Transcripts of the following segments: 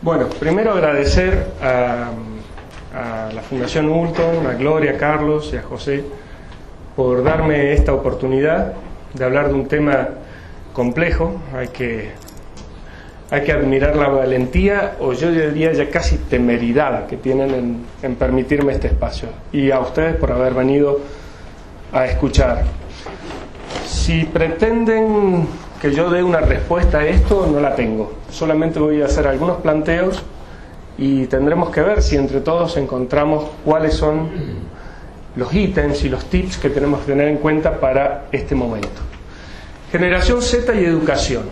Bueno, primero agradecer a la Fundación Hulton, a Gloria, a Carlos y a José por darme esta oportunidad de hablar de un tema complejo. Hay que admirar la valentía, o yo diría ya casi temeridad, que tienen en permitirme este espacio, y a ustedes por haber venido a escuchar. Si pretenden que yo dé una respuesta a esto, no la tengo. Solamente voy a hacer algunos planteos y tendremos que ver si entre todos encontramos cuáles son los ítems y los tips que tenemos que tener en cuenta para este momento. Generación Z y educación.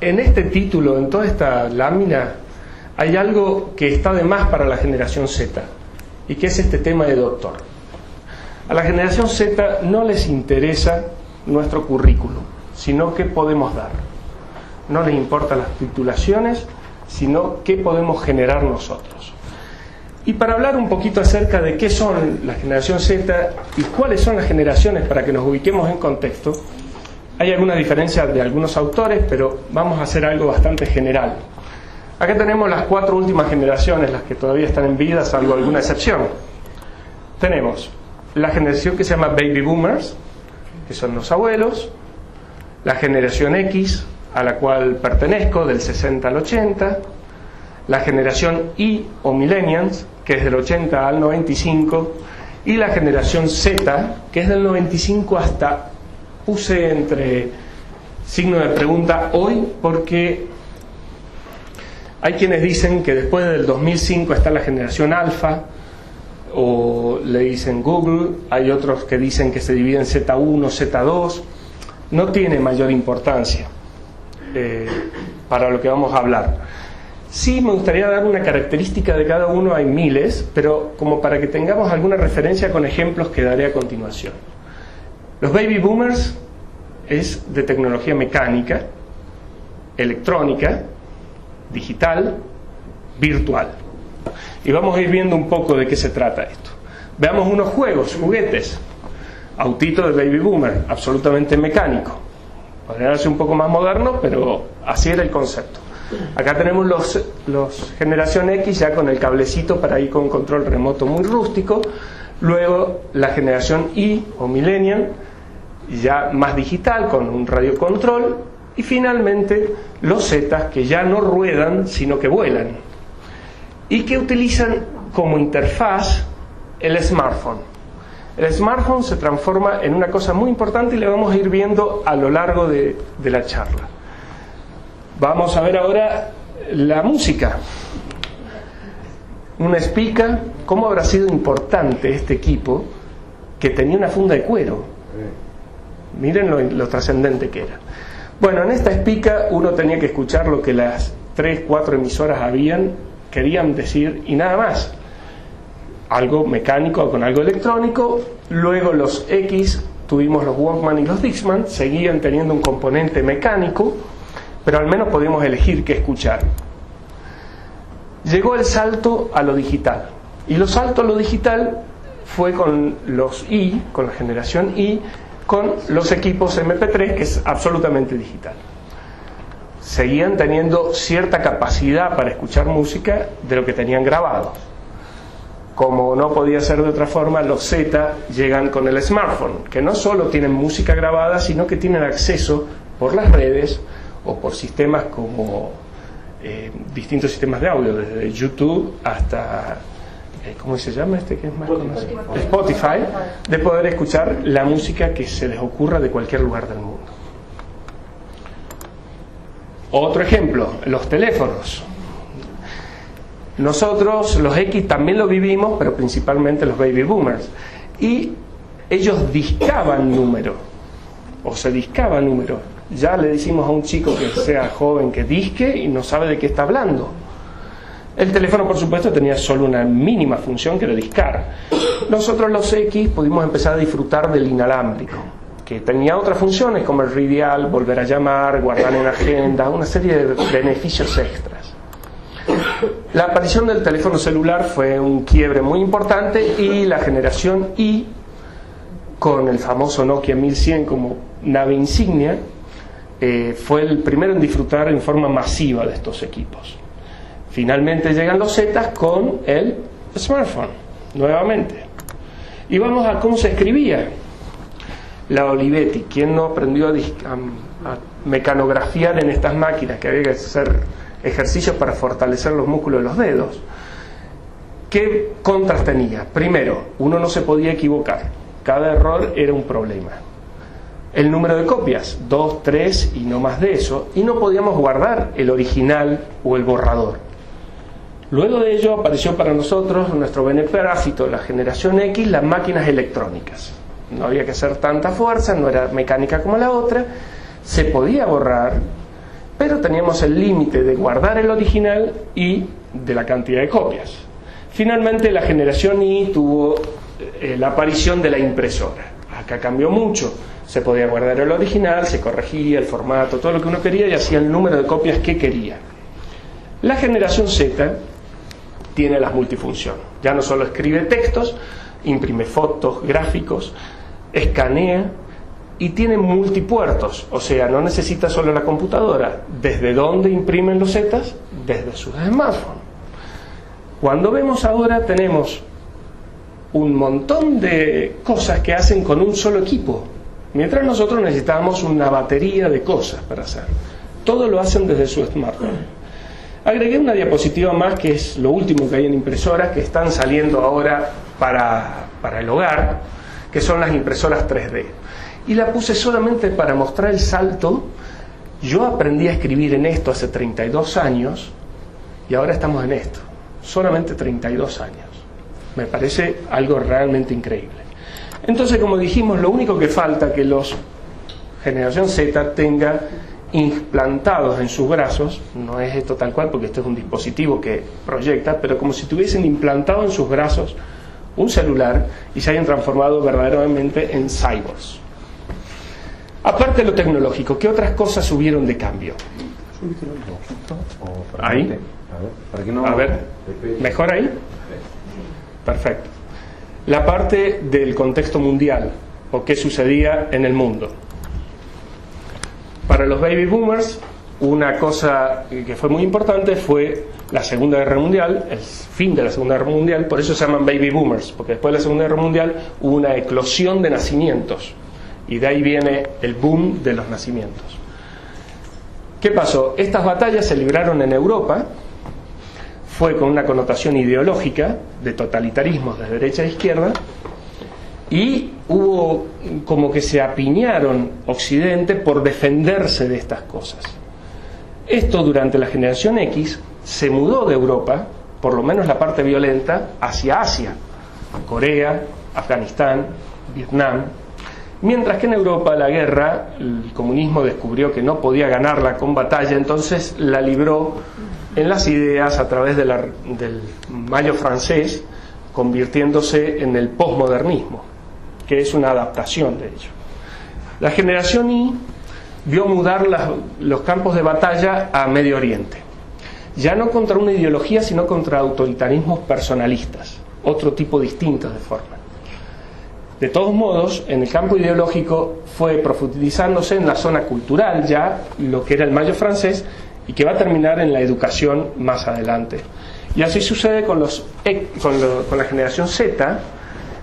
En este título, en toda esta lámina, hay algo que está de más para la generación Z, y que es este tema de doctor. A la generación Z no les interesa nuestro currículum, sino qué podemos dar. No les importan las titulaciones, sino qué podemos generar nosotros. Y para hablar un poquito acerca de qué son la generación Z y cuáles son las generaciones para que nos ubiquemos en contexto, hay algunas diferencias de algunos autores, pero vamos a hacer algo bastante general. Acá tenemos las 4 últimas generaciones, las que todavía están en vida, salvo alguna excepción. Tenemos la generación que se llama Baby Boomers, que son los abuelos, la generación X, a la cual pertenezco, del 60 al 80, la generación Y o Millennials, que es del 80 al 95, y la generación Z, que es del 95 hasta, puse entre signo de pregunta hoy, porque hay quienes dicen que después del 2005 está la generación Alfa, o le dicen Google. Hay otros que dicen que se divide en Z1, Z2. No tiene mayor importancia para lo que vamos a hablar. Sí me gustaría dar una característica de cada uno, hay miles, pero como para que tengamos alguna referencia con ejemplos que daré a continuación. Los Baby Boomers es de tecnología mecánica, electrónica, digital, virtual. Y vamos a ir viendo un poco de qué se trata esto. Veamos unos juguetes. Autito de Baby Boomer, absolutamente mecánico. Podría darse un poco más moderno, pero así era el concepto. Acá tenemos los generación X ya con el cablecito para ir con control remoto muy rústico. Luego la generación Y o Millennial, ya más digital, con un radiocontrol. Y finalmente los Z, que ya no ruedan, sino que vuelan, y que utilizan como interfaz el smartphone. El smartphone se transforma en una cosa muy importante y le vamos a ir viendo a lo largo de la charla. Vamos a ver ahora la música. Una Spica. ¿Cómo habrá sido importante este equipo que tenía una funda de cuero? Miren lo trascendente que era. Bueno, en esta Spica uno tenía que escuchar lo que las 3, 4 emisoras querían decir y nada más. Algo mecánico con algo electrónico. Luego los X, tuvimos los Walkman y los Discman, seguían teniendo un componente mecánico, pero al menos podíamos elegir qué escuchar. Llegó el salto a lo digital, y el salto a lo digital fue con los Y, con la generación Y, con los equipos MP3, que es absolutamente digital. Seguían teniendo cierta capacidad para escuchar música de lo que tenían grabado. Como no podía ser de otra forma, los Z llegan con el smartphone, que no solo tienen música grabada, sino que tienen acceso por las redes o por sistemas como distintos sistemas de audio, desde YouTube hasta ¿cómo se llama este que es más conocido? Spotify, de poder escuchar la música que se les ocurra de cualquier lugar del mundo. Otro ejemplo, los teléfonos. Nosotros, los X, también lo vivimos, pero principalmente los Baby Boomers. Y ellos discaban número, o se discaba número. Ya le decimos a un chico que sea joven que disque y no sabe de qué está hablando. El teléfono, por supuesto, tenía solo una mínima función, que era discar. Nosotros, los X, pudimos empezar a disfrutar del inalámbrico, que tenía otras funciones como el radial, volver a llamar, guardar en agenda, una serie de beneficios extras. La aparición del teléfono celular fue un quiebre muy importante, y la generación Y, con el famoso Nokia 1100 como nave insignia, fue el primero en disfrutar en forma masiva de estos equipos. Finalmente llegan los Zetas con el smartphone, nuevamente. Y vamos a cómo se escribía. La Olivetti, ¿quién no aprendió a mecanografiar en estas máquinas? Que había que hacer ejercicios para fortalecer los músculos de los dedos. ¿Qué contras tenía? Primero, uno no se podía equivocar. Cada error era un problema. El número de copias, 2, 3 y no más de eso. Y no podíamos guardar el original o el borrador. Luego de ello apareció para nosotros, nuestro beneplácito, la generación X, las máquinas electrónicas. No había que hacer tanta fuerza, no era mecánica como la otra. Se podía borrar, pero teníamos el límite de guardar el original y de la cantidad de copias. Finalmente la generación Y tuvo la aparición de la impresora. Acá cambió mucho. Se podía guardar el original, se corregía el formato, todo lo que uno quería y hacía el número de copias que quería. La generación Z tiene las multifunción. Ya no solo escribe textos, imprime fotos, gráficos, escanea y tiene multipuertos. O sea, no necesita solo la computadora. ¿Desde dónde imprimen los Zetas? Desde sus smartphones. Cuando vemos ahora tenemos un montón de cosas que hacen con un solo equipo, mientras nosotros necesitábamos una batería de cosas para hacer. Todo lo hacen desde su smartphone. Agregué una diapositiva más, que es lo último que hay en impresoras, que están saliendo ahora para el hogar, que son las impresoras 3D. Y la puse solamente para mostrar el salto. Yo aprendí a escribir en esto hace 32 años y ahora estamos en esto. Solamente 32 años. Me parece algo realmente increíble. Entonces, como dijimos, lo único que falta que los generación Z tenga implantados en sus brazos, no es esto tal cual porque este es un dispositivo que proyecta, pero como si tuviesen implantado en sus brazos un celular y se hayan transformado verdaderamente en cyborgs. Aparte de lo tecnológico, ¿qué otras cosas hubieron de cambio? Ahí. A ver, ¿mejor ahí? Perfecto. La parte del contexto mundial, o qué sucedía en el mundo. Para los baby boomers, una cosa que fue muy importante fue la Segunda Guerra Mundial, el fin de la Segunda Guerra Mundial. Por eso se llaman baby boomers, porque después de la Segunda Guerra Mundial hubo una eclosión de nacimientos y de ahí viene el boom de los nacimientos. ¿Qué pasó? Estas batallas se libraron en Europa. Fue con una connotación ideológica de totalitarismos de derecha e izquierda, y hubo como que se apiñaron Occidente por defenderse de estas cosas. Esto durante la generación X se mudó de Europa, por lo menos la parte violenta, hacia Asia, Corea, Afganistán, Vietnam, mientras que en Europa la guerra, el comunismo descubrió que no podía ganarla con batalla, entonces la libró en las ideas a través del Mayo francés, convirtiéndose en el posmodernismo, que es una adaptación de ello. La generación Y vio mudar los campos de batalla a Medio Oriente, ya no contra una ideología, sino contra autoritarismos personalistas, otro tipo distinto de forma. De todos modos, en el campo ideológico fue profundizándose en la zona cultural ya lo que era el Mayo francés, y que va a terminar en la educación más adelante. Y así sucede con la generación Z,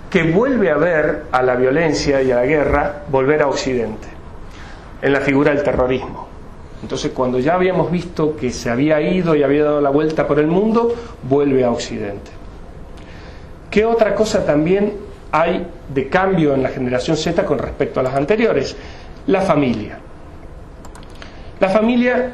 que vuelve a ver a la violencia y a la guerra volver a Occidente, en la figura del terrorismo. Entonces, cuando ya habíamos visto que se había ido y había dado la vuelta por el mundo, vuelve a Occidente. ¿Qué otra cosa también hay de cambio en la generación Z con respecto a las anteriores? La familia. La familia,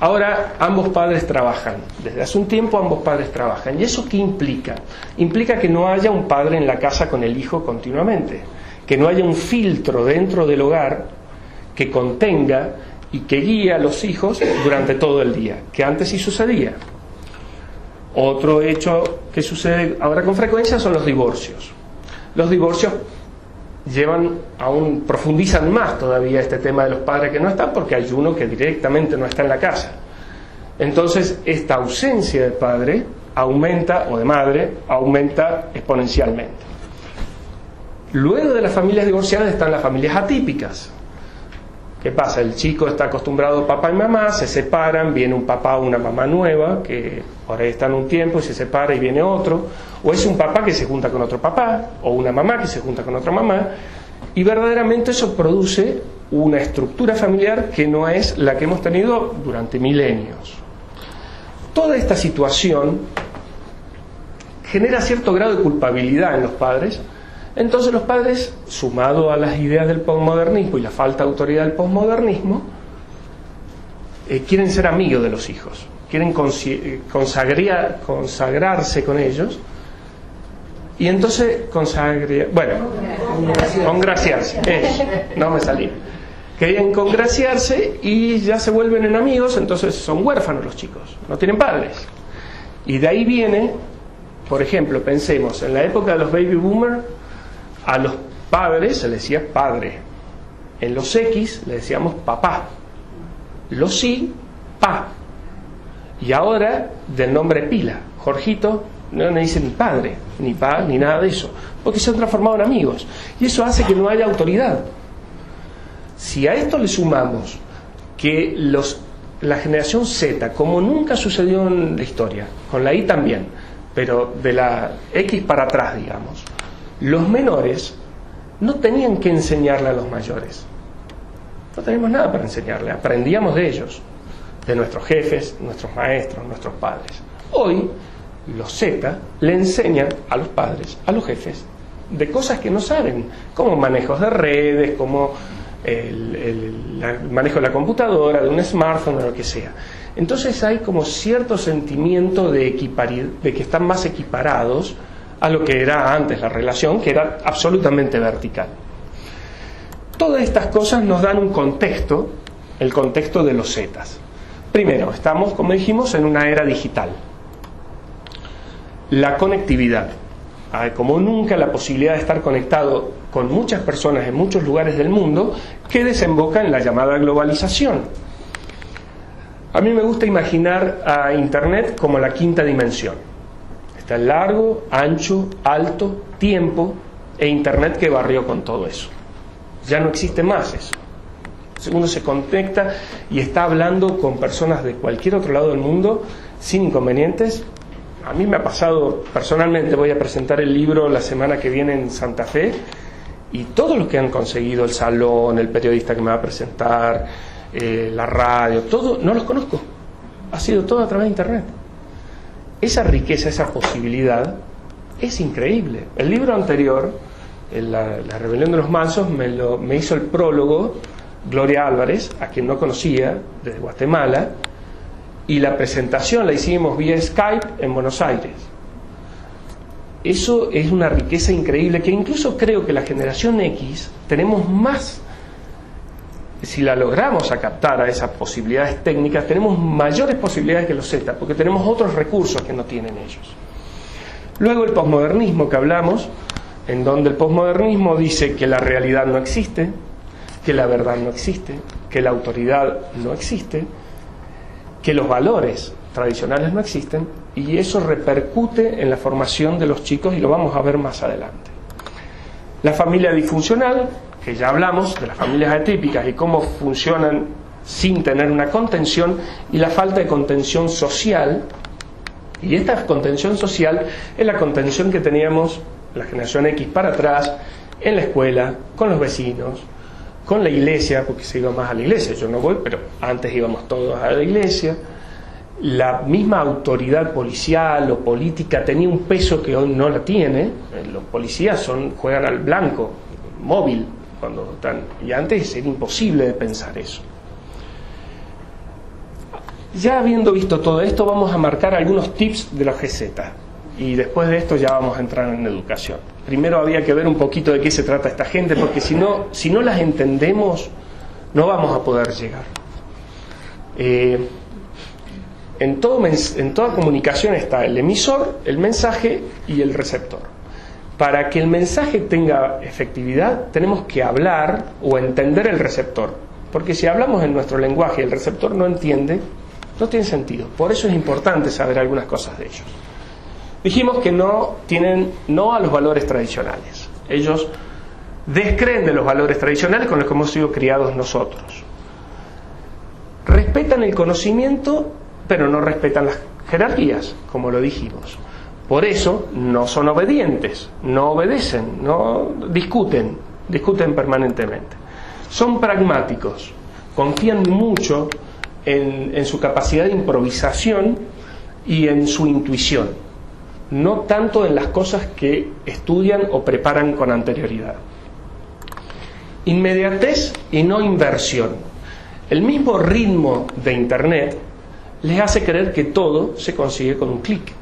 ahora ambos padres trabajan. Desde hace un tiempo ambos padres trabajan. ¿Y eso qué implica? Implica que no haya un padre en la casa con el hijo continuamente, que no haya un filtro dentro del hogar que contenga y que guíe a los hijos durante todo el día, que antes sí sucedía. Otro hecho que sucede ahora con frecuencia son los divorcios. Los divorcios profundizan más todavía este tema de los padres que no están, porque hay uno que directamente no está en la casa. Entonces esta ausencia de padre aumenta, o de madre, aumenta exponencialmente. Luego de las familias divorciadas están las familias atípicas, ¿Qué pasa? El chico está acostumbrado a papá y mamá, se separan, viene un papá o una mamá nueva, que por ahí están un tiempo y se separa y viene otro, o es un papá que se junta con otro papá, o una mamá que se junta con otra mamá, y verdaderamente eso produce una estructura familiar que no es la que hemos tenido durante milenios. Toda esta situación genera cierto grado de culpabilidad en los padres. Entonces los padres, sumado a las ideas del posmodernismo y la falta de autoridad del posmodernismo, quieren ser amigos de los hijos, quieren consagrarse con ellos, y entonces congraciarse, no me salí. Querían congraciarse y ya se vuelven en amigos, entonces son huérfanos los chicos, no tienen padres. Y de ahí viene, por ejemplo, pensemos, en la época de los baby boomers, a los padres se les decía padre. En los X le decíamos papá. Los Y, pa. Y ahora, del nombre pila, Jorgito, no le dicen ni padre, ni pa, ni nada de eso, porque se han transformado en amigos. Y eso hace que no haya autoridad. Si a esto le sumamos que la generación Z, como nunca sucedió en la historia, con la Y también, pero de la X para atrás, digamos, los menores no tenían que enseñarle a los mayores. No teníamos nada para enseñarle, aprendíamos de ellos, de nuestros jefes, nuestros maestros, nuestros padres. Hoy, los Z le enseñan a los padres, a los jefes, de cosas que no saben, como manejos de redes, como el manejo de la computadora, de un smartphone, o lo que sea. Entonces hay como cierto sentimiento de que están más equiparados a lo que era antes la relación, que era absolutamente vertical. Todas estas cosas nos dan un contexto, el contexto de los Zetas. Primero, estamos, como dijimos, en una era digital. La conectividad. Hay como nunca la posibilidad de estar conectado con muchas personas en muchos lugares del mundo, que desemboca en la llamada globalización. A mí me gusta imaginar a Internet como la quinta dimensión. Está el largo, ancho, alto, tiempo e Internet que barrió con todo eso. Ya no existe más eso. Uno se conecta y está hablando con personas de cualquier otro lado del mundo sin inconvenientes. A mí me ha pasado personalmente, voy a presentar el libro la semana que viene en Santa Fe, y todos los que han conseguido el salón, el periodista que me va a presentar, la radio, todo, no los conozco. Ha sido todo a través de Internet. Esa riqueza, esa posibilidad es increíble. El libro anterior, La rebelión de los mansos, me hizo el prólogo Gloria Álvarez, a quien no conocía, desde Guatemala, y la presentación la hicimos vía Skype en Buenos Aires. Eso es una riqueza increíble, que incluso creo que la generación X tenemos más, si la logramos a captar a esas posibilidades técnicas, tenemos mayores posibilidades que los Z, porque tenemos otros recursos que no tienen ellos. Luego el posmodernismo que hablamos, en donde el posmodernismo dice que la realidad no existe, que la verdad no existe, que la autoridad no existe, que los valores tradicionales no existen, y eso repercute en la formación de los chicos, y lo vamos a ver más adelante. La familia disfuncional, que ya hablamos de las familias atípicas y cómo funcionan sin tener una contención, y la falta de contención social. Y esta contención social es la contención que teníamos la generación X para atrás, en la escuela, con los vecinos, con la iglesia, porque se iba más a la iglesia. Yo no voy, pero antes íbamos todos a la iglesia. La misma autoridad policial o política tenía un peso que hoy no la tiene. Los policías juegan al blanco, móvil, cuando están, y antes era imposible de pensar eso. Ya habiendo visto todo esto, vamos a marcar algunos tips de la GZ, y después de esto ya vamos a entrar en educación. Primero había que ver un poquito de qué se trata esta gente, porque si no las entendemos, no vamos a poder llegar. En toda comunicación está el emisor, el mensaje y el receptor. Para que el mensaje tenga efectividad, tenemos que hablar o entender el receptor, porque si hablamos en nuestro lenguaje y el receptor no entiende, no tiene sentido. Por eso es importante saber algunas cosas de ellos. Dijimos que no a los valores tradicionales. Ellos descreen de los valores tradicionales con los que hemos sido criados nosotros. respetan el conocimiento, pero no respetan las jerarquías, como lo dijimos. Por eso no son obedientes, no obedecen, no discuten permanentemente. Son pragmáticos, confían mucho en su capacidad de improvisación y en su intuición, no tanto en las cosas que estudian o preparan con anterioridad. Inmediatez y no inversión. El mismo ritmo de Internet les hace creer que todo se consigue con un clic.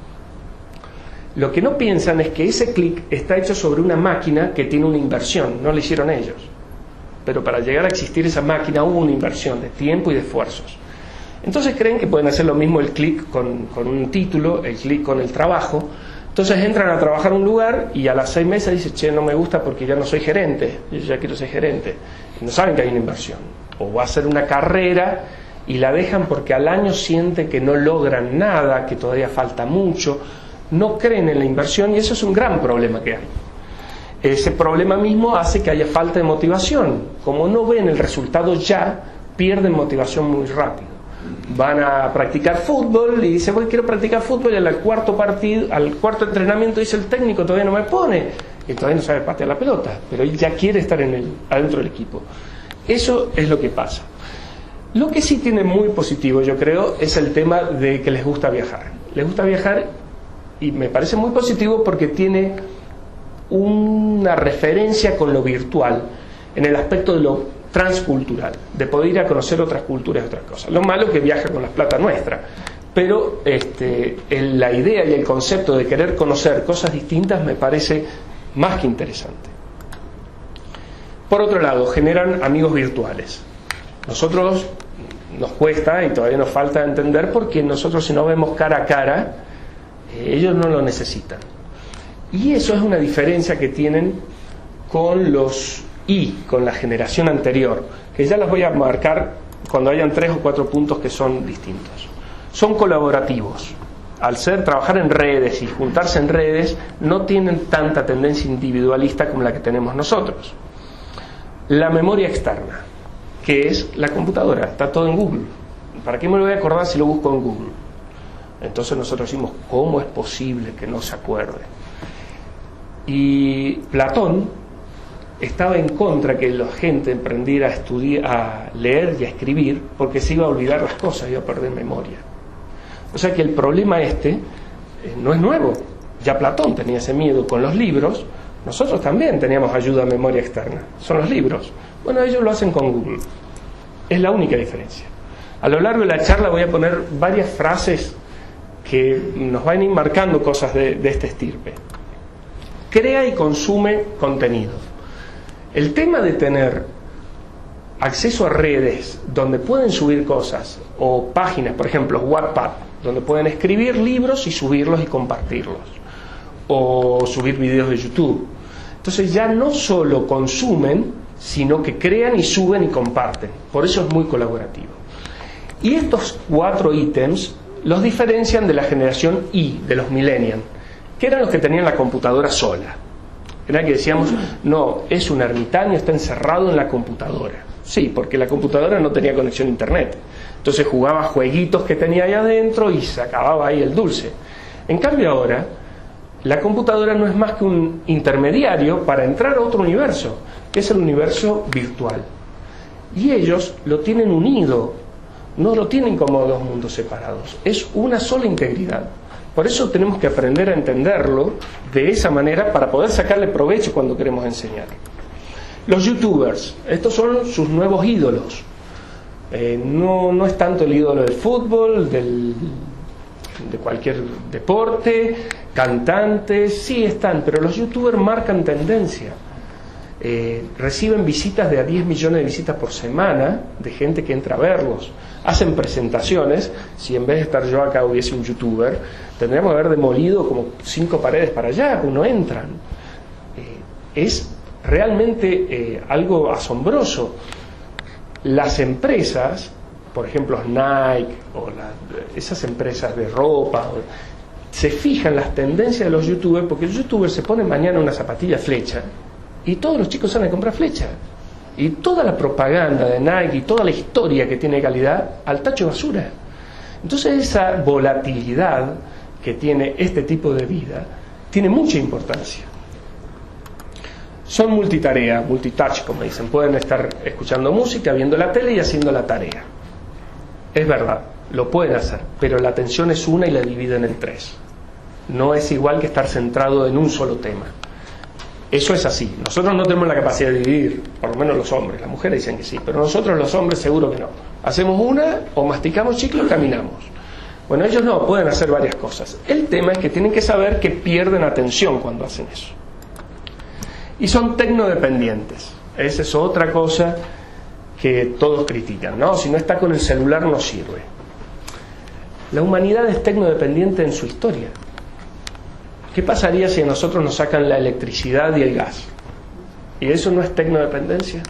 Lo que no piensan es que ese clic está hecho sobre una máquina que tiene una inversión, no lo hicieron ellos. Pero para llegar a existir esa máquina hubo una inversión de tiempo y de esfuerzos. Entonces creen que pueden hacer lo mismo el clic con un título, el clic con el trabajo. Entonces entran a trabajar a un lugar y a las 6 meses dicen, che, no me gusta porque ya no soy gerente, yo ya quiero ser gerente. Y no saben que hay una inversión. O va a ser una carrera y la dejan porque al año sienten que no logran nada, que todavía falta mucho. No creen en la inversión y eso es un gran problema que hay. Ese problema mismo hace que haya falta de motivación. Como no ven el resultado ya, pierden motivación muy rápido. Van a practicar fútbol y dicen, quiero practicar fútbol, y al cuarto entrenamiento dice el técnico, todavía no me pone, y todavía no sabe patear la pelota, pero él ya quiere estar adentro del equipo. Eso es lo que pasa. Lo que sí tiene muy positivo, yo creo, es el tema de que les gusta viajar. Les gusta viajar y me parece muy positivo porque tiene una referencia con lo virtual en el aspecto de lo transcultural, de poder ir a conocer otras culturas y otras cosas. Lo malo es que viaja con la plata nuestra, pero la idea y el concepto de querer conocer cosas distintas me parece más que interesante. Por otro lado, generan amigos virtuales. Nosotros nos cuesta y todavía nos falta entender porque nosotros, si no vemos cara a cara, ellos no lo necesitan. Y eso es una diferencia que tienen con con la generación anterior, que ya las voy a marcar cuando hayan 3 o 4 puntos que son distintos. Son colaborativos. Al trabajar en redes y juntarse en redes, no tienen tanta tendencia individualista como la que tenemos nosotros. La memoria externa, que es la computadora, está todo en Google. ¿Para qué me lo voy a acordar si lo busco en Google? Entonces nosotros decimos, ¿cómo es posible que no se acuerde? Y Platón estaba en contra que la gente emprendiera a leer y a escribir porque se iba a olvidar las cosas, iba a perder memoria. O sea que el problema no es nuevo. Ya Platón tenía ese miedo con los libros, nosotros también teníamos ayuda a memoria externa, son los libros. Bueno, ellos lo hacen con Google. Es la única diferencia. A lo largo de la charla voy a poner varias frases que nos van a ir marcando cosas de este estirpe. Crea y consume contenido. El tema de tener acceso a redes donde pueden subir cosas, o páginas, por ejemplo, Wattpad, donde pueden escribir libros y subirlos y compartirlos, o subir videos de YouTube. Entonces ya no solo consumen, sino que crean y suben y comparten. Por eso es muy colaborativo. Y estos 4 ítems los diferencian de la generación Y, de los millennials, que eran los que tenían la computadora sola. Era que decíamos, no, es un ermitaño, está encerrado en la computadora. Sí, porque la computadora no tenía conexión a internet. Entonces jugaba jueguitos que tenía ahí adentro y se acababa ahí el dulce. En cambio ahora, la computadora no es más que un intermediario para entrar a otro universo, que es el universo virtual. Y ellos lo tienen unido, no lo tienen como 2 mundos separados, es una sola integridad. Por eso tenemos que aprender a entenderlo de esa manera para poder sacarle provecho cuando queremos enseñar. Los youtubers, estos son sus nuevos ídolos. No es tanto el ídolo del fútbol, de cualquier deporte, cantantes, sí están, pero los youtubers marcan tendencia. Reciben visitas de a 10 millones de visitas por semana de gente que entra a verlos. Hacen presentaciones. Si en vez de estar yo acá hubiese un youtuber, tendríamos que haber demolido como 5 paredes para allá, pues no entran. Es realmente algo asombroso. Las empresas, por ejemplo Nike o esas empresas de ropa, se fijan las tendencias de los youtubers, porque los youtubers se ponen mañana una zapatilla flecha y todos los chicos salen a comprar flecha. y toda la propaganda de Nike y toda la historia que tiene calidad al tacho de basura. Entonces esa volatilidad que tiene este tipo de vida tiene mucha importancia. Son multitarea, multitouch, como dicen. Pueden estar escuchando música, viendo la tele y haciendo la tarea. Es verdad, lo pueden hacer, pero la atención es una y la dividen en tres. No es igual que estar centrado en un solo tema. Eso es así. Nosotros no tenemos la capacidad de dividir, por lo menos los hombres. Las mujeres dicen que sí, pero nosotros los hombres seguro que no. Hacemos una, o masticamos chicle o caminamos. Bueno, ellos no, pueden hacer varias cosas. El tema es que tienen que saber que pierden atención cuando hacen eso. Y son tecnodependientes. Esa es otra cosa que todos critican, ¿no? Si no está con el celular no sirve. La humanidad es tecnodependiente en su historia. ¿Qué pasaría si a nosotros nos sacan la electricidad y el gas? ¿Y eso no es tecnodependencia?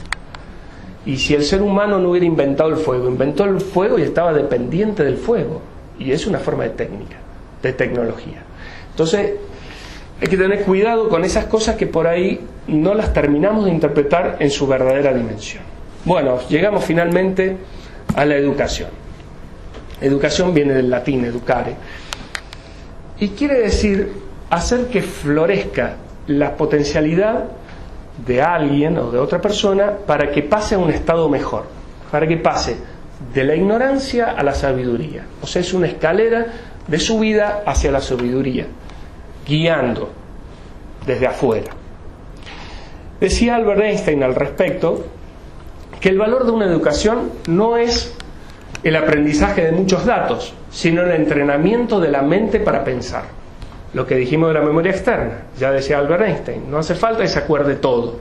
Y si el ser humano no hubiera inventado el fuego, inventó el fuego y estaba dependiente del fuego. Y es una forma de técnica, de tecnología. Entonces, hay que tener cuidado con esas cosas que por ahí no las terminamos de interpretar en su verdadera dimensión. Bueno, llegamos finalmente a la educación. Educación viene del latín educare. Y quiere decir hacer que florezca la potencialidad de alguien o de otra persona para que pase a un estado mejor, para que pase de la ignorancia a la sabiduría. O sea, es una escalera de subida hacia la sabiduría, guiando desde afuera. Decía Albert Einstein al respecto que el valor de una educación no es el aprendizaje de muchos datos, sino el entrenamiento de la mente para pensar. Lo que dijimos de la memoria externa, ya decía Albert Einstein, no hace falta que se acuerde todo.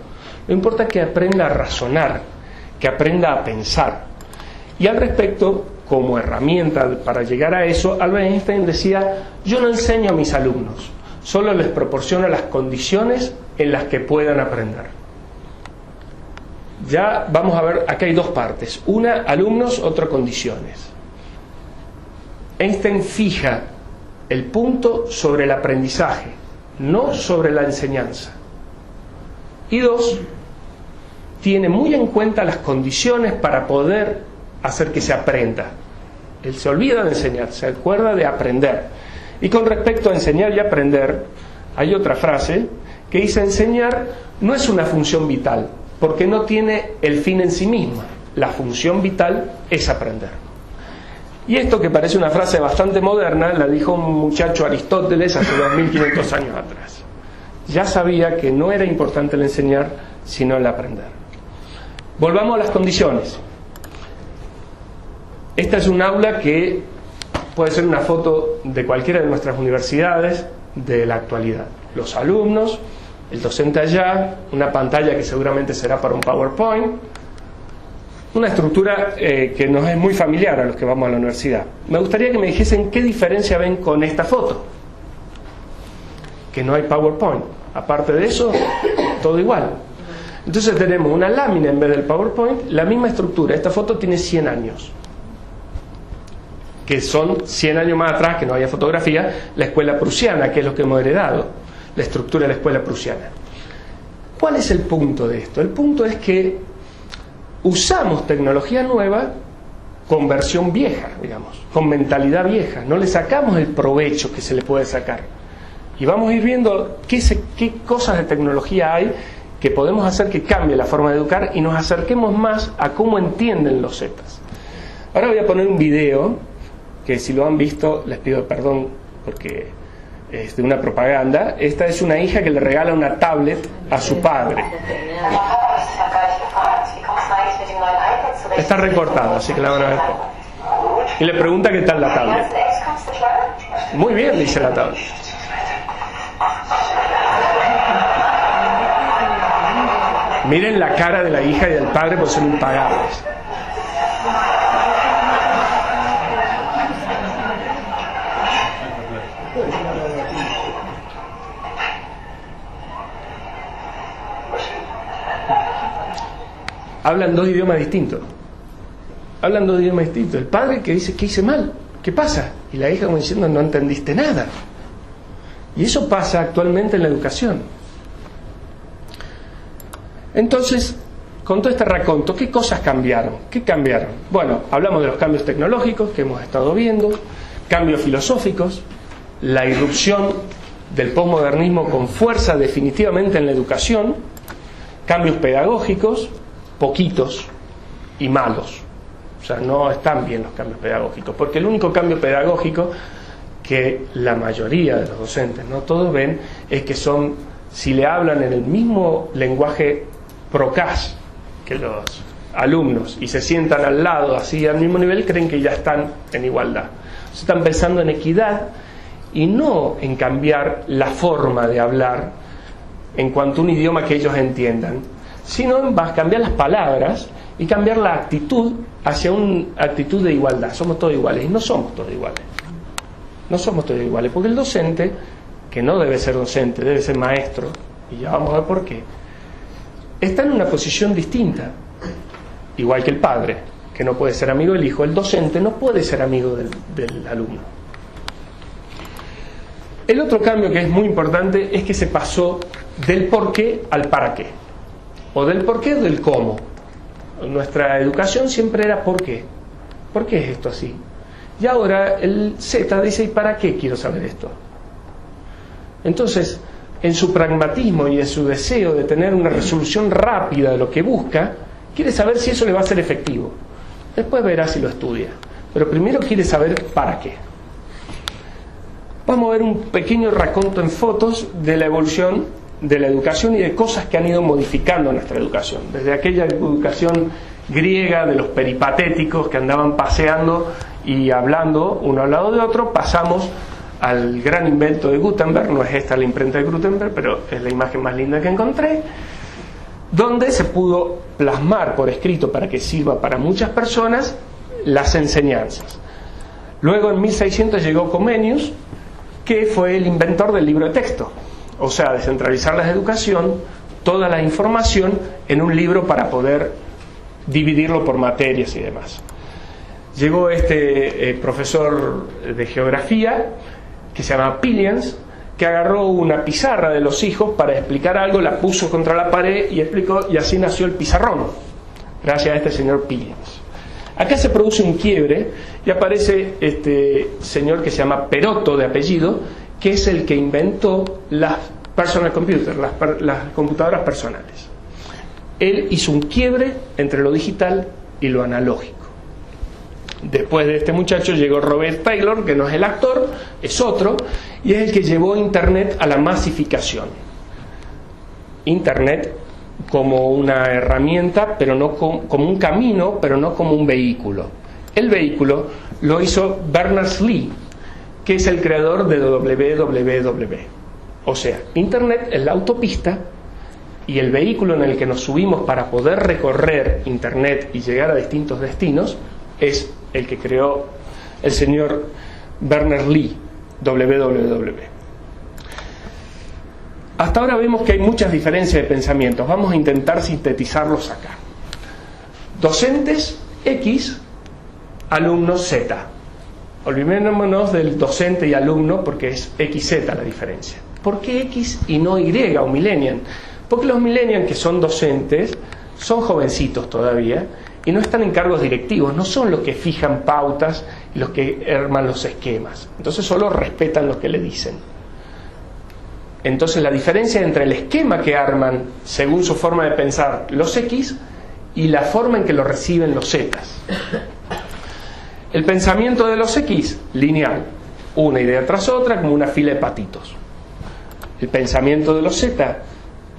Lo importante es que aprenda a razonar, que aprenda a pensar. Y al respecto, como herramienta para llegar a eso, Albert Einstein decía: yo no enseño a mis alumnos, solo les proporciono las condiciones en las que puedan aprender. Ya vamos a ver, acá hay dos partes. Una, alumnos, otra, condiciones. Einstein fija el punto sobre el aprendizaje, no sobre la enseñanza. Y dos, tiene muy en cuenta las condiciones para poder hacer que se aprenda. Él se olvida de enseñar, se acuerda de aprender. Y con respecto a enseñar y aprender, hay otra frase que dice: enseñar no es una función vital, porque no tiene el fin en sí misma. La función vital es aprender. Y esto, que parece una frase bastante moderna, la dijo un muchacho, Aristóteles, hace 2500 años atrás. Ya sabía que no era importante el enseñar, sino el aprender. Volvamos a las condiciones. Esta es un aula que puede ser una foto de cualquiera de nuestras universidades de la actualidad. Los alumnos, el docente allá, una pantalla que seguramente será para un PowerPoint, una estructura que nos es muy familiar a los que vamos a la universidad. Me gustaría que me dijesen qué diferencia ven con esta foto. Que no hay PowerPoint. Aparte de eso, todo igual. Entonces tenemos una lámina en vez del PowerPoint, la misma estructura. Esta foto tiene 100 años. Que son 100 años más atrás, que no había fotografía, la escuela prusiana, que es lo que hemos heredado, la estructura de la escuela prusiana. ¿Cuál es el punto de esto? El punto es que usamos tecnología nueva con versión vieja, digamos, con mentalidad vieja. No le sacamos el provecho que se le puede sacar. Y vamos a ir viendo qué cosas de tecnología hay que podemos hacer que cambie la forma de educar y nos acerquemos más a cómo entienden los Zetas. Ahora voy a poner un video que, si lo han visto, les pido perdón porque es de una propaganda. Esta es una hija que le regala una tablet a su padre. Está recortada, así que la van a ver poco. Y le pregunta qué tal la tablet. Muy bien, dice la tablet. Miren la cara de la hija y del padre, porque son impagables. Hablan dos idiomas distintos. El padre que dice: ¿qué hice mal? ¿Qué pasa? Y la hija como diciendo: no entendiste nada. Y eso pasa actualmente en la educación. Entonces, con todo este raconto, ¿qué cosas cambiaron? ¿Qué cambiaron? Bueno, hablamos de los cambios tecnológicos que hemos estado viendo, cambios filosóficos, la irrupción del posmodernismo con fuerza definitivamente en la educación, cambios pedagógicos, poquitos y malos. O sea, no están bien los cambios pedagógicos, porque el único cambio pedagógico que la mayoría de los docentes, no todos ven, es que son, si le hablan en el mismo lenguaje procas que los alumnos y se sientan al lado, así al mismo nivel, creen que ya están en igualdad. Se están pensando en equidad y no en cambiar la forma de hablar en cuanto a un idioma que ellos entiendan, sino en cambiar las palabras y cambiar la actitud hacia una actitud de igualdad. Somos todos iguales, y no somos todos iguales. No somos todos iguales, porque el docente, que no debe ser docente, debe ser maestro, y ya vamos a ver por qué, está en una posición distinta, igual que el padre, que no puede ser amigo del hijo. El docente no puede ser amigo del alumno. El otro cambio que es muy importante es que se pasó del por qué al para qué, o del por qué o del cómo. Nuestra educación siempre era por qué. ¿Por qué es esto así? Y ahora el Z dice, ¿y para qué quiero saber esto? Entonces, en su pragmatismo y en su deseo de tener una resolución rápida de lo que busca, quiere saber si eso le va a ser efectivo. Después verá si lo estudia. Pero primero quiere saber para qué. Vamos a ver un pequeño raconto en fotos de la evolución de la educación y de cosas que han ido modificando nuestra educación. Desde aquella educación griega de los peripatéticos que andaban paseando y hablando uno al lado de otro, pasamos al gran invento de Gutenberg. No es esta la imprenta de Gutenberg, pero es la imagen más linda que encontré, donde se pudo plasmar por escrito para que sirva para muchas personas las enseñanzas. Luego en 1600 llegó Comenius, que fue el inventor del libro de texto, o sea, descentralizar la educación, toda la información en un libro para poder dividirlo por materias y demás. Llegó este profesor de geografía que se llama Pillians, que agarró una pizarra de los hijos para explicar algo, la puso contra la pared y explicó, y así nació el pizarrón, gracias a este señor Pillians. Acá se produce un quiebre y aparece este señor que se llama Perotto de apellido, que es el que inventó las personal computers, las computadoras personales. Él hizo un quiebre entre lo digital y lo analógico. Después de este muchacho llegó Robert Taylor, que no es el actor, es otro, y es el que llevó Internet a la masificación. Internet como una herramienta, pero no como un camino, pero no como un vehículo. El vehículo lo hizo Berners-Lee, que es el creador de www. O sea, Internet es la autopista y el vehículo en el que nos subimos para poder recorrer Internet y llegar a distintos destinos es el que creó el señor Berners-Lee, www. Hasta ahora vemos que hay muchas diferencias de pensamientos. Vamos a intentar sintetizarlos acá. Docentes X, alumnos Z. Olvidémonos del docente y alumno porque es XZ la diferencia. ¿Por qué X y no Y o millennial? Porque los millennials, que son docentes, son jovencitos todavía y no están en cargos directivos, no son los que fijan pautas y los que arman los esquemas. Entonces solo respetan lo que le dicen. Entonces la diferencia entre el esquema que arman según su forma de pensar los X y la forma en que lo reciben los Z. El pensamiento de los X, lineal, una idea tras otra como una fila de patitos. El pensamiento de los Z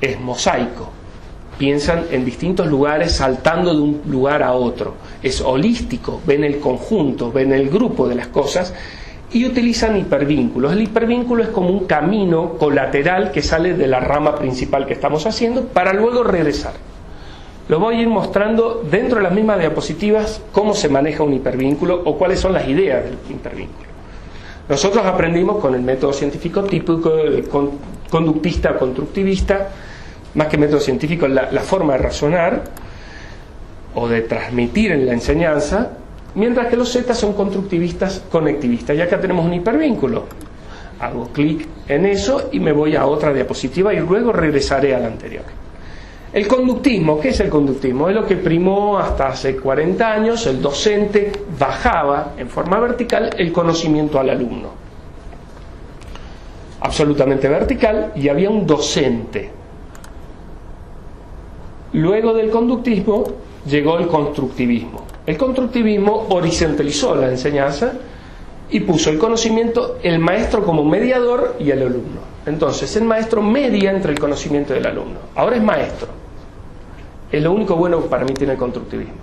es mosaico, piensan en distintos lugares saltando de un lugar a otro, es holístico, ven el conjunto, ven el grupo de las cosas y utilizan hipervínculos. El hipervínculo es como un camino colateral que sale de la rama principal que estamos haciendo para luego regresar. Lo voy a ir mostrando dentro de las mismas diapositivas cómo se maneja un hipervínculo o cuáles son las ideas del hipervínculo. Nosotros aprendimos con el método científico típico conductista o constructivista, más que método científico, la forma de razonar o de transmitir en la enseñanza, mientras que los Z son constructivistas conectivistas. Y acá tenemos un hipervínculo. Hago clic en eso y me voy a otra diapositiva y luego regresaré a la anterior. El conductismo, ¿qué es el conductismo? Es lo que primó hasta hace 40 años. El docente bajaba en forma vertical el conocimiento al alumno. Absolutamente vertical, y había un docente. Luego del conductismo llegó el constructivismo. El constructivismo horizontalizó la enseñanza y puso el conocimiento, el maestro como mediador y el alumno. Entonces el maestro media entre el conocimiento del alumno. Ahora es maestro. Es lo único bueno que para mí tiene el constructivismo.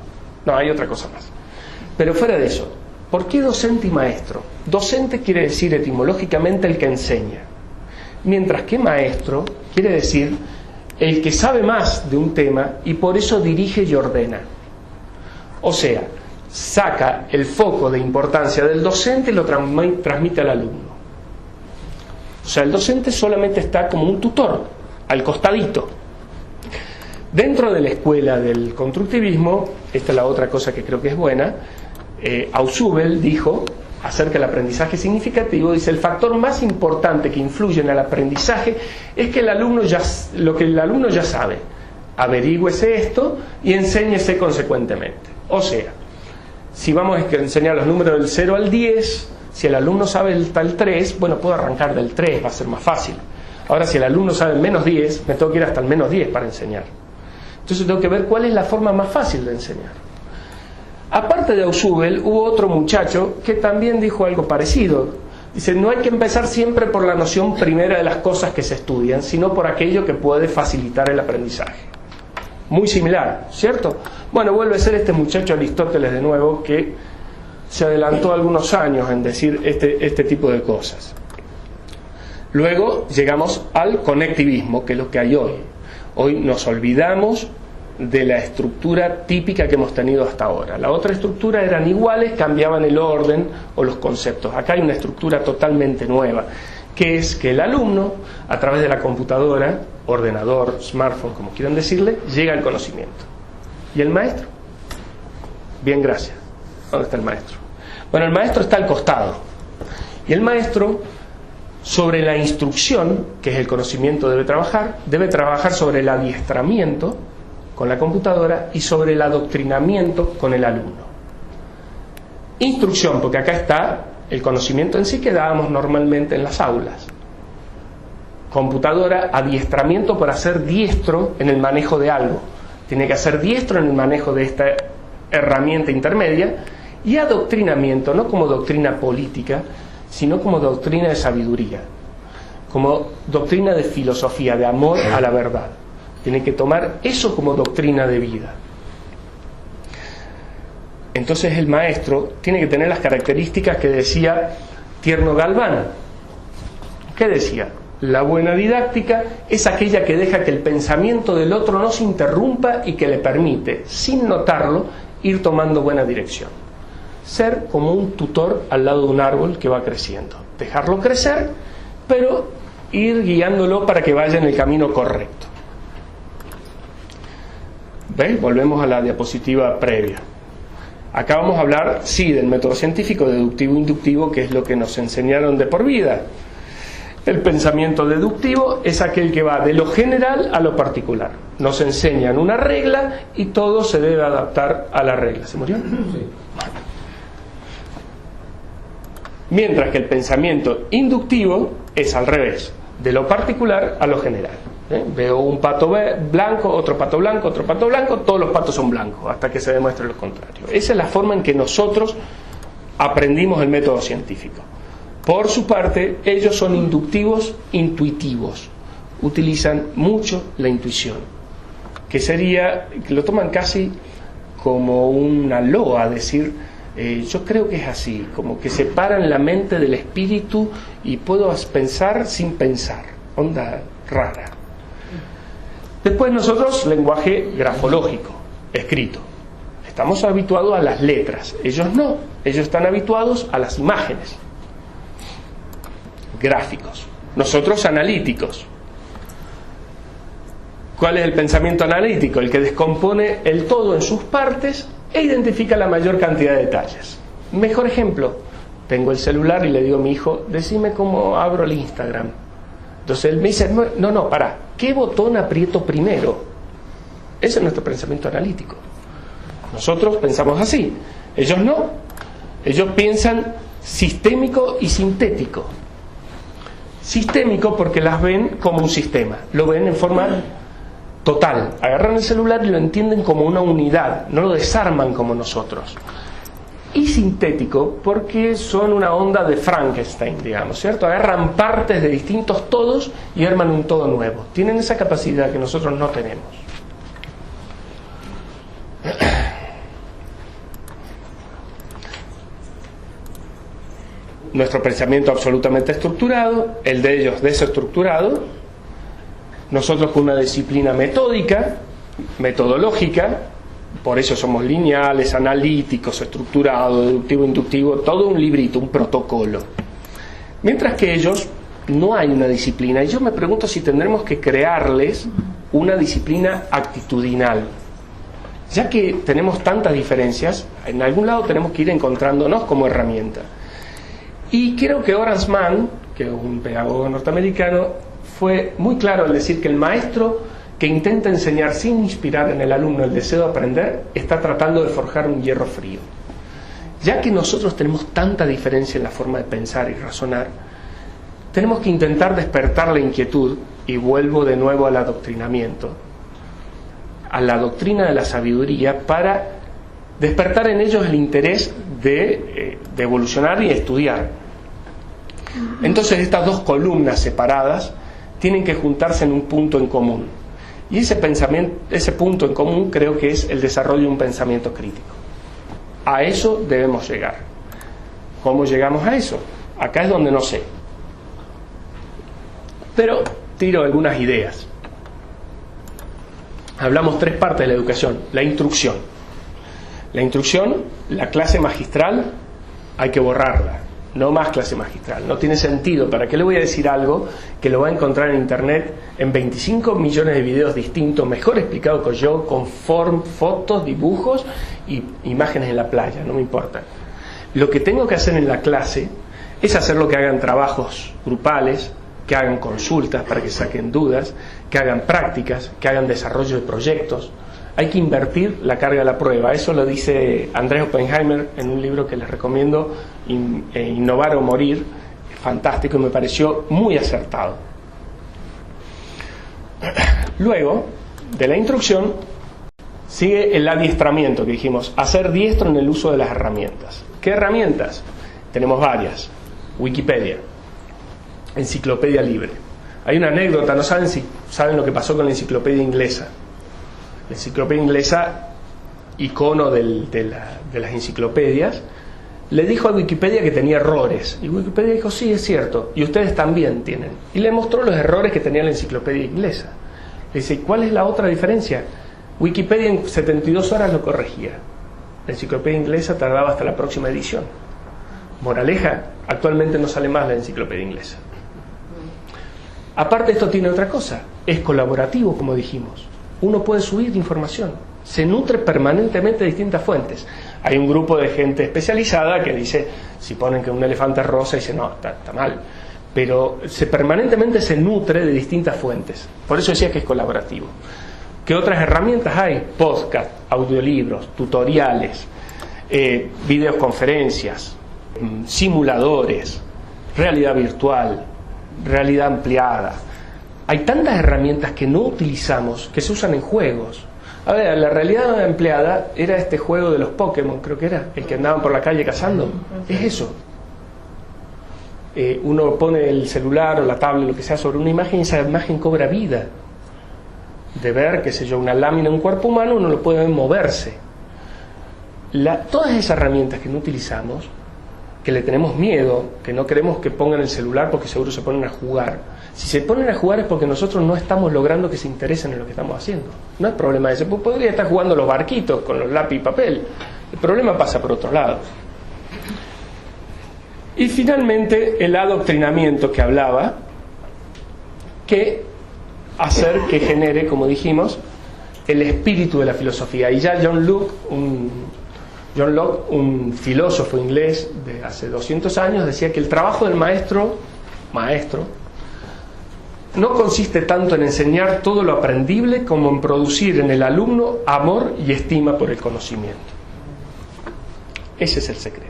No, hay otra cosa más. Pero fuera de eso, ¿por qué docente y maestro? Docente quiere decir etimológicamente el que enseña, mientras que maestro quiere decir el que sabe más de un tema y por eso dirige y ordena. O sea, saca el foco de importancia del docente y lo transmite al alumno. O sea, el docente solamente está como un tutor, al costadito. Dentro de la escuela del constructivismo, esta es la otra cosa que creo que es buena, Ausubel dijo acerca del aprendizaje significativo, dice: el factor más importante que influye en el aprendizaje es que lo que el alumno ya sabe. Averígüese esto y enséñese consecuentemente. O sea, si vamos a enseñar los números del 0 al 10, si el alumno sabe hasta el 3, bueno, puedo arrancar del 3, va a ser más fácil. Ahora, si el alumno sabe el menos 10, me tengo que ir hasta el menos 10 para enseñar. Entonces tengo que ver cuál es la forma más fácil de enseñar. Aparte de Ausubel, hubo otro muchacho que también dijo algo parecido. Dice: no hay que empezar siempre por la noción primera de las cosas que se estudian, sino por aquello que puede facilitar el aprendizaje. Muy similar, ¿cierto? Bueno, vuelve a ser este muchacho Aristóteles de nuevo, que se adelantó algunos años en decir este tipo de cosas. Luego llegamos al conectivismo, que es lo que hay hoy. Hoy nos olvidamos de la estructura típica que hemos tenido hasta ahora. La otra estructura eran iguales, cambiaban el orden o los conceptos. Acá hay una estructura totalmente nueva, que es que el alumno, a través de la computadora, ordenador, smartphone, como quieran decirle, llega al conocimiento. ¿Y el maestro? Bien, gracias. ¿Dónde está el maestro? Bueno, el maestro está al costado. Y el maestro, sobre la instrucción, que es el conocimiento, debe trabajar sobre el adiestramiento con la computadora y sobre el adoctrinamiento con el alumno. Instrucción, porque acá está el conocimiento en sí que dábamos normalmente en las aulas. Computadora, adiestramiento para ser diestro en el manejo de algo. Tiene que ser diestro en el manejo de esta herramienta intermedia. Y adoctrinamiento, no como doctrina política, sino como doctrina de sabiduría, como doctrina de filosofía, de amor a la verdad. Tiene que tomar eso como doctrina de vida. Entonces el maestro tiene que tener las características que decía Tierno Galván. ¿Qué decía? La buena didáctica es aquella que deja que el pensamiento del otro no se interrumpa y que le permite, sin notarlo, ir tomando buena dirección. Ser como un tutor al lado de un árbol que va creciendo. Dejarlo crecer, pero ir guiándolo para que vaya en el camino correcto. ¿Ven? Volvemos a la diapositiva previa. Acá vamos a hablar, sí, del método científico deductivo-inductivo, que es lo que nos enseñaron de por vida. El pensamiento deductivo es aquel que va de lo general a lo particular. Nos enseñan una regla y todo se debe adaptar a la regla. ¿Se murió? Sí. Mientras que el pensamiento inductivo es al revés, de lo particular a lo general. Veo un pato blanco, otro pato blanco, todos los patos son blancos, hasta que se demuestre lo contrario. Esa es la forma en que nosotros aprendimos el método científico. Por su parte, ellos son inductivos, intuitivos. Utilizan mucho la intuición, que lo toman casi como una loa, decir... yo creo que es así, como que separan la mente del espíritu y puedo pensar sin pensar, onda rara. Después nosotros, lenguaje grafológico, escrito. Estamos habituados a las letras, ellos no, ellos están habituados a las imágenes, gráficos. Nosotros analíticos. ¿Cuál es el pensamiento analítico? El que descompone el todo en sus partes e identifica la mayor cantidad de detalles. Mejor ejemplo, tengo el celular y le digo a mi hijo, decime cómo abro el Instagram. Entonces él me dice, no, pará, ¿qué botón aprieto primero? Ese es nuestro pensamiento analítico. Nosotros pensamos así, ellos no. Ellos piensan sistémico y sintético. Sistémico porque las ven como un sistema, lo ven en forma total. Agarran el celular y lo entienden como una unidad, no lo desarman como nosotros. Y sintético porque son una onda de Frankenstein, digamos, ¿cierto? Agarran partes de distintos todos y arman un todo nuevo. Tienen esa capacidad que nosotros no tenemos. Nuestro pensamiento absolutamente estructurado, el de ellos desestructurado, nosotros con una disciplina metódica, metodológica, por eso somos lineales, analíticos, estructurados, deductivo, inductivo, todo un librito, un protocolo. Mientras que ellos no hay una disciplina, y yo me pregunto si tendremos que crearles una disciplina actitudinal. Ya que tenemos tantas diferencias, en algún lado tenemos que ir encontrándonos como herramienta. Y creo que Horace Mann, que es un pedagogo norteamericano, fue muy claro al decir que el maestro que intenta enseñar sin inspirar en el alumno el deseo de aprender, está tratando de forjar un hierro frío. Ya que nosotros tenemos tanta diferencia en la forma de pensar y razonar, tenemos que intentar despertar la inquietud, y vuelvo de nuevo al adoctrinamiento, a la doctrina de la sabiduría, para despertar en ellos el interés de evolucionar y estudiar. Entonces estas dos columnas separadas tienen que juntarse en un punto en común, y ese punto en común creo que es el desarrollo de un pensamiento crítico. A eso debemos llegar. ¿Cómo llegamos a eso? Acá es donde no sé, pero tiro algunas ideas. Hablamos tres partes de la educación. La instrucción, la clase magistral, hay que borrarla. No más clase magistral, no tiene sentido. ¿Para qué le voy a decir algo que lo va a encontrar en internet en 25 millones de videos distintos, mejor explicado que yo, con fotos, dibujos y imágenes en la playa? No me importa. Lo que tengo que hacer en la clase es hacer lo que hagan trabajos grupales, que hagan consultas para que saquen dudas, que hagan prácticas, que hagan desarrollo de proyectos. Hay que invertir la carga de la prueba. Eso lo dice Andrés Oppenheimer en un libro que les recomiendo, Innovar o Morir. Fantástico, y me pareció muy acertado. Luego de la instrucción sigue el adiestramiento, que dijimos, hacer diestro en el uso de las herramientas. ¿Qué herramientas? Tenemos varias. Wikipedia, enciclopedia libre. Hay una anécdota, no saben si saben lo que pasó con la enciclopedia inglesa. La enciclopedia inglesa, icono de las enciclopedias, le dijo a Wikipedia que tenía errores. Y Wikipedia dijo, sí, es cierto, y ustedes también tienen. Y le mostró los errores que tenía la enciclopedia inglesa. Le dice, ¿cuál es la otra diferencia? Wikipedia en 72 horas lo corregía. La enciclopedia inglesa tardaba hasta la próxima edición. Moraleja, actualmente no sale más la enciclopedia inglesa. Aparte, esto tiene otra cosa, es colaborativo, como dijimos. Uno puede subir información, se nutre permanentemente de distintas fuentes. Hay un grupo de gente especializada que dice, si ponen que un elefante es rosa, dice, no, está mal. Pero permanentemente se nutre de distintas fuentes. Por eso decía que es colaborativo. ¿Qué otras herramientas hay? Podcast, audiolibros, tutoriales, videoconferencias, simuladores, realidad virtual, realidad ampliada. Hay tantas herramientas que no utilizamos, que se usan en juegos. A ver, la realidad empleada era este juego de los Pokémon, creo que era, el que andaban por la calle cazando. Es eso. Uno pone el celular o la tablet, lo que sea, sobre una imagen y esa imagen cobra vida. De ver, qué sé yo, una lámina en un cuerpo humano, uno lo puede ver moverse. Todas esas herramientas que no utilizamos, que le tenemos miedo, que no queremos que pongan el celular porque seguro se ponen a jugar. Si se ponen a jugar es porque nosotros no estamos logrando que se interesen en lo que estamos haciendo. No es problema ese. Podría estar jugando los barquitos con los lápiz y papel. El problema pasa por otro lado. Y finalmente el adoctrinamiento que hablaba, que hacer que genere, como dijimos, el espíritu de la filosofía. Y ya John Locke, un filósofo inglés de hace 200 años, decía que el trabajo del maestro no consiste tanto en enseñar todo lo aprendible como en producir en el alumno amor y estima por el conocimiento. Ese es el secreto.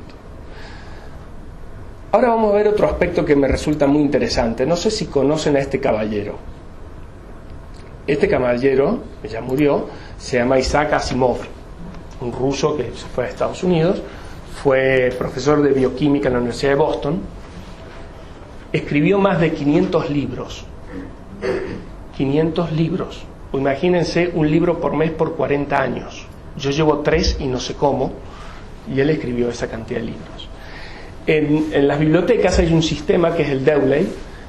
Ahora vamos a ver otro aspecto que me resulta muy interesante. No sé si conocen a este caballero. Este caballero, que ya murió, se llama Isaac Asimov, un ruso que se fue a Estados Unidos, fue profesor de bioquímica en la Universidad de Boston, escribió más de 500 libros. 500 libros. Imagínense un libro por mes por 40 años. Yo llevo 3 y no sé cómo, y él escribió esa cantidad de libros. En las bibliotecas hay un sistema que es el Dewey,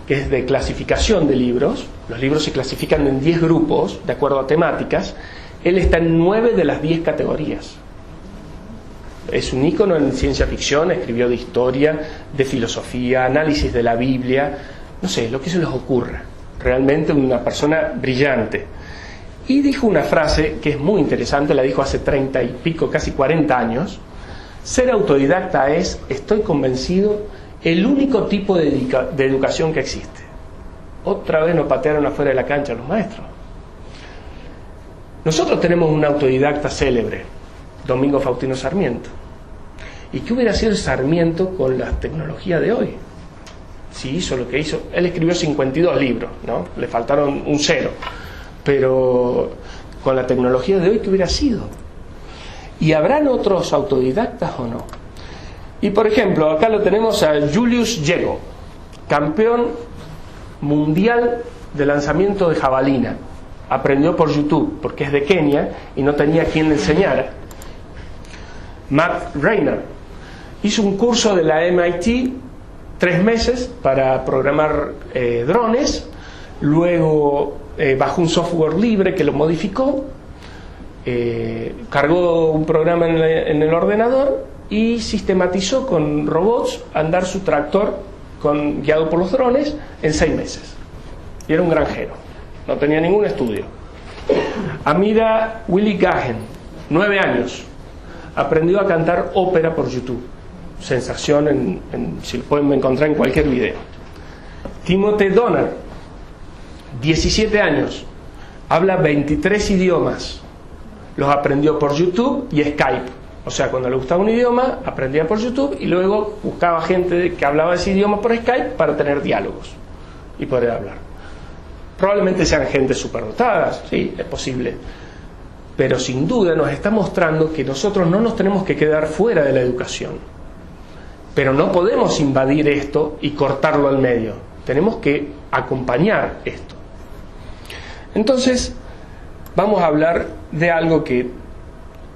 que es de clasificación de libros. Los libros se clasifican en 10 grupos, de acuerdo a temáticas. Él está en 9 de las 10 categorías. Es un ícono en ciencia ficción, escribió de historia, de filosofía, análisis de la Biblia, no sé, lo que se les ocurra. Realmente una persona brillante. Y dijo una frase que es muy interesante, la dijo hace 30 y pico, casi 40 años. Ser autodidacta es, estoy convencido, el único tipo de educación que existe. Otra vez nos patearon afuera de la cancha los maestros. Nosotros tenemos un autodidacta célebre, Domingo Faustino Sarmiento. ¿Y qué hubiera sido Sarmiento con la tecnología de hoy? Si hizo lo que hizo, él escribió 52 libros, ¿no? Le faltaron un 0. Pero con la tecnología de hoy, ¿qué hubiera sido? ¿Y habrán otros autodidactas o no? Y por ejemplo, acá lo tenemos a Julius Yego, campeón mundial de lanzamiento de jabalina. Aprendió por YouTube, porque es de Kenia y no tenía quien le enseñara. Matt Rayner hizo un curso de la MIT, 3 meses, para programar drones. Luego bajó un software libre que lo modificó, cargó un programa en el ordenador y sistematizó con robots andar su tractor guiado por los drones en 6 meses. Y era un granjero, no tenía ningún estudio. Amira Willy Gahen, 9 años, aprendió a cantar ópera por YouTube. Sensación, si lo pueden encontrar en cualquier video. Timothy Donner, 17 años, habla 23 idiomas. Los aprendió por YouTube y Skype. O sea, cuando le gustaba un idioma, aprendía por YouTube y luego buscaba gente que hablaba ese idioma por Skype para tener diálogos y poder hablar. Probablemente sean gente superdotada, sí, es posible. Pero sin duda nos está mostrando que nosotros no nos tenemos que quedar fuera de la educación. Pero no podemos invadir esto y cortarlo al medio. Tenemos que acompañar esto. Entonces, vamos a hablar de algo que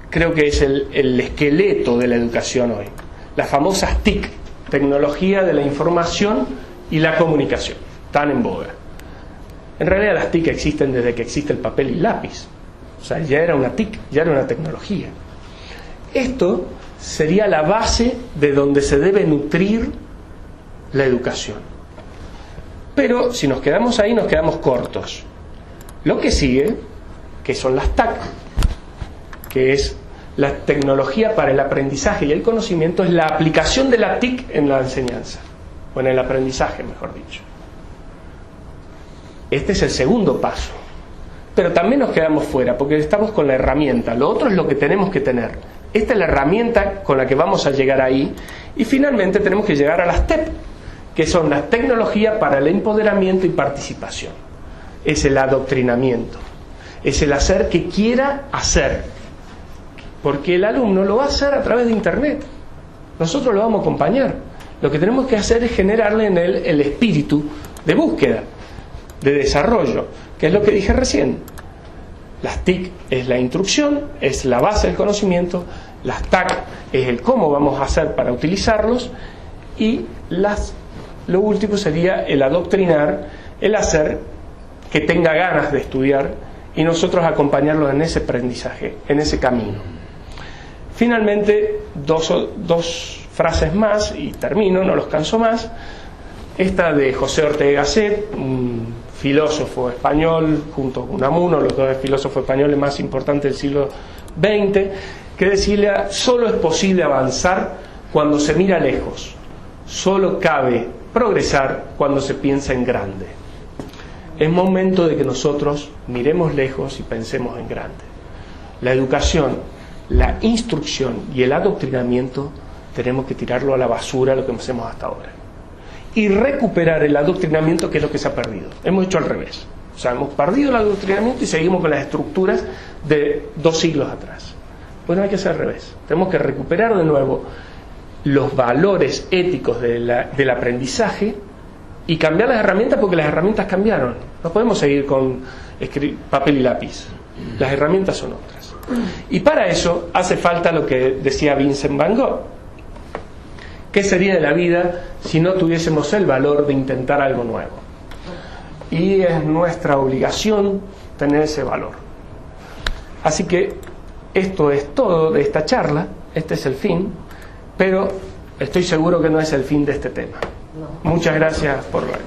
creo que es el esqueleto de la educación hoy. Las famosas TIC, tecnología de la información y la comunicación, tan en boga. En realidad las TIC existen desde que existe el papel y lápiz. O sea, ya era una TIC, ya era una tecnología. Esto sería la base de donde se debe nutrir la educación. Pero si nos quedamos ahí, nos quedamos cortos. Lo que sigue, que son las TAC, que es la tecnología para el aprendizaje y el conocimiento, es la aplicación de la TIC en la enseñanza, o en el aprendizaje, mejor dicho. Este es el segundo paso. Pero también nos quedamos fuera, porque estamos con la herramienta. Lo otro es lo que tenemos que tener. Esta es la herramienta con la que vamos a llegar ahí. Y finalmente tenemos que llegar a las TEP, que son las tecnologías para el empoderamiento y participación. Es el adoctrinamiento. Es el hacer que quiera hacer. Porque el alumno lo va a hacer a través de Internet. Nosotros lo vamos a acompañar. Lo que tenemos que hacer es generarle en él el espíritu de búsqueda, de desarrollo, que es lo que dije recién. Las TIC es la instrucción, es la base del conocimiento. Las TAC es el cómo vamos a hacer para utilizarlos. Y lo último sería el adoctrinar, el hacer que tenga ganas de estudiar y nosotros acompañarlos en ese aprendizaje, en ese camino. Finalmente, dos frases más y termino, no los canso más. Esta de José Ortega Gasset, un filósofo español, junto con Unamuno, los dos filósofos españoles más importantes del siglo XX, que decía: solo es posible avanzar cuando se mira lejos, solo cabe progresar cuando se piensa en grande. es momento de que nosotros miremos lejos y pensemos en grande. La educación, la instrucción y el adoctrinamiento tenemos que tirarlo a la basura, lo que hacemos hasta ahora, y recuperar el adoctrinamiento, que es lo que se ha perdido. Hemos hecho al revés. O sea, hemos perdido el adoctrinamiento y seguimos con las estructuras de 2 siglos atrás. Bueno, hay que hacer al revés. Tenemos que recuperar de nuevo los valores éticos del aprendizaje y cambiar las herramientas, porque las herramientas cambiaron. No podemos seguir con papel y lápiz. Las herramientas son otras. Y para eso hace falta lo que decía Vincent Van Gogh. ¿Qué sería de la vida si no tuviésemos el valor de intentar algo nuevo? Y es nuestra obligación tener ese valor. Así que esto es todo de esta charla. Este es el fin, pero estoy seguro que no es el fin de este tema. Muchas gracias por ver.